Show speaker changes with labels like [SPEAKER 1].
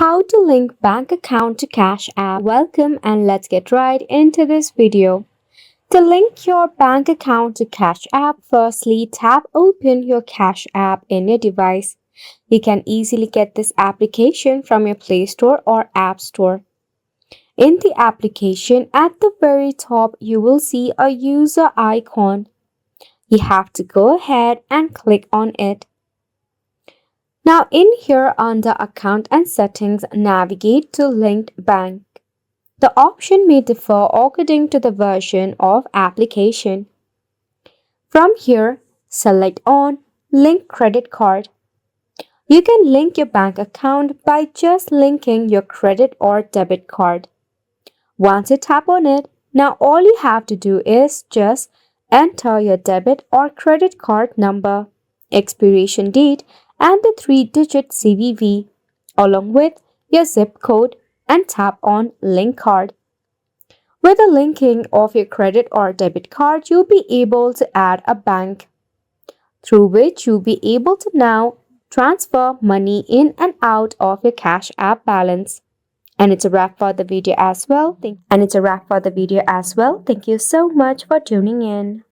[SPEAKER 1] How to link bank account to Cash App. Welcome and let's get right into this video. To link your bank account to Cash App, firstly tap open your Cash App in your device. You can easily get this application from your Play Store or App Store. In the application, at the very top, you will see a user icon. You have to go ahead and click on it. Now in here under Account and Settings, navigate to Linked Bank. The option may differ according to the version of application. From here, select on Link Credit Card. You can link your bank account by just linking your credit or debit card. Once you tap on it, now all you have to do is just enter your debit or credit card number, expiration date, and the 3-digit CVV, along with your zip code, and tap on Link Card. With the linking of your credit or debit card, you'll be able to add a bank, through which you'll be able to now transfer money in and out of your Cash App balance. And it's a wrap for the video as well. Thank you so much for tuning in.